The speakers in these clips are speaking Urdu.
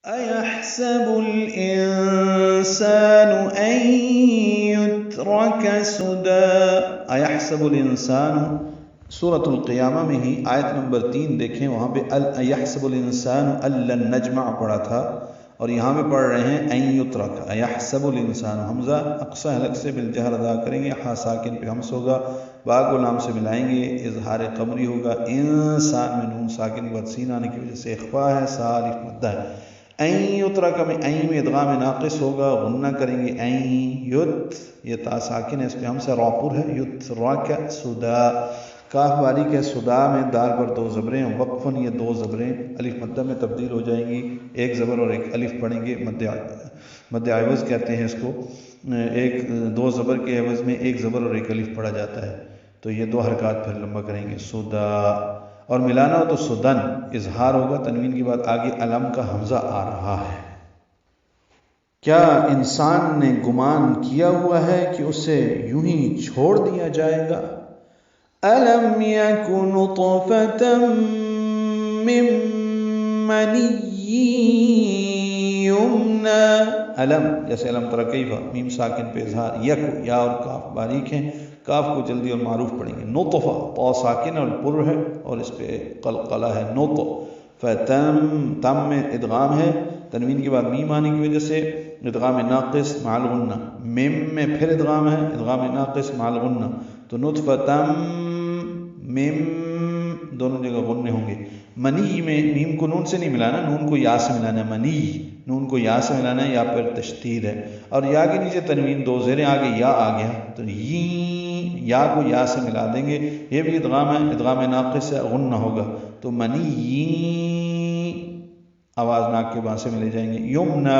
أَيَحْسَبُ الْإِنسَانُ أَن يُتْرَكَ سُدًى أَيَحْسَبُ الْإِنسَانُ سورۃ القیامہ میں ہی آیت نمبر 3 دیکھیں، وہاں پہ أَيَحْسَبُ الْإِنسَانُ أَن لَّن نَّجْمَعَ پڑھا تھا، اور یہاں پہ پڑھ رہے ہیں أَن يُتْرَكَ أَيَحْسَبُ الْإِنسَانُ۔ حمزہ اقصی حلق سے بالجہر ادا کریں گے، ہاں ساکن پہ ہمس ہوگا، با کو لام سے ملائیں گے، اظہار قمری ہوگا، انسان میں نون ساکن کے بعد سین آنے کی وجہ سے اخفا ہے، سا الف مدہ ہے۔ این یترک میں این میں ادغام ناقص ہوگا، غنہ کریں گے، این یت، یہ تا ساکن ہے، اس پہ ہم سے راپور ہے، یترک سدا، کاف باریک ہے، سدا میں دال پر 2 زبریں، وقفن یہ 2 زبریں الف مدہ میں تبدیل ہو جائیں گی، 1 زبر اور 1 الف پڑھیں گے، مد عوض کہتے ہیں اس کو، 2 زبر کے عوض میں 1 زبر اور 1 الف پڑھا جاتا ہے، تو یہ 2 حرکات پھر لمبا کریں گے، سدا، اور ملانا ہو تو سدن، اظہار ہوگا، تنوین کے بعد آگے علم کا حمزہ آ رہا ہے۔ کیا انسان نے گمان کیا ہوا ہے کہ اسے یوں ہی چھوڑ دیا جائے گا؟ أَلَمْ يَكُ نُطْفَةً مِّن مَّنِيٍّ يُمْنَىٰ، علم جیسے علم تری کیف، میم ساکن پہ اظہار، یک یا اور کاف باریک ہیں، کاف کو جلدی اور معروف پڑھیں گے، نطفہ طا ساکن اور پر ہے اور اس پہ قلقلہ ہے، نطفتم، تم میں ادغام ہے، تنوین کے بعد میم آنے کی وجہ سے ادغام ناقص مع الغنہ، میم میں پھر ادغام ہے، ادغام ناقص مع الغنہ، تو نطفتم میم دونوں جگہ غننے ہوں گے۔ منی میں میم کو نون سے نہیں ملانا، نون کو یا سے ملانا ہے، منی نون کو یا سے ملانا ہے، یا پھر تشدید ہے، اور یا کے نیچے تنوین 2 زیریں آگے یا آ گیا تو یا کو یا سے ملا دیں گے، یہ بھی ادغام ہے، ادغام ناقص ہے، غنہ ہوگا، تو منی آواز ناک کے بعد سے ملے جائیں گے، یمنا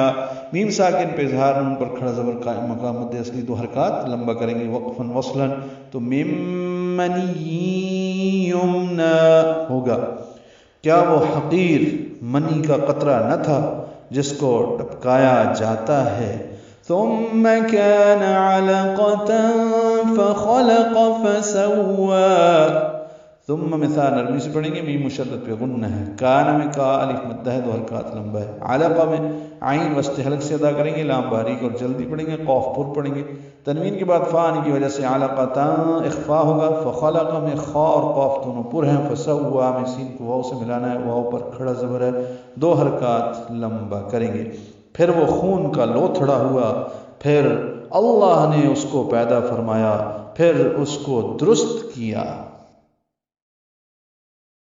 میم ساکن پہ اظہار، نون پر کھڑا زبر قائم مقام مد اصلی، 2 حرکات لمبا کریں گے، وقفا وصلا، تو مم منی یمنا ہوگا۔ کیا وہ حقیر منی کا قطرہ نہ تھا جس کو ٹپکایا جاتا ہے؟ ثم كان علقة فخلق فسوى، ثم مثال نرمی سے پڑھیں گے، میم مشدد پہ غنہ ہے، کان میں کا الف مدہ ہے، 2 حرکات لمبا ہے، علقہ میں عین وسط حلق سے ادا کریں گے، لام باریک اور جلدی پڑھیں گے، قاف پر پڑھیں گے، تنوین کے بعد فا آنے کی وجہ سے علقۃ اخفا ہوگا، فخلق میں خا اور قاف دونوں پر ہیں، فسوا میں سین کو واو سے ملانا ہے، واو پر کھڑا زبر ہے، 2 حرکات لمبا کریں گے، پھر وہ خون کا لوتھڑا ہوا، پھر اللہ نے اس کو پیدا فرمایا، پھر اس کو درست کیا۔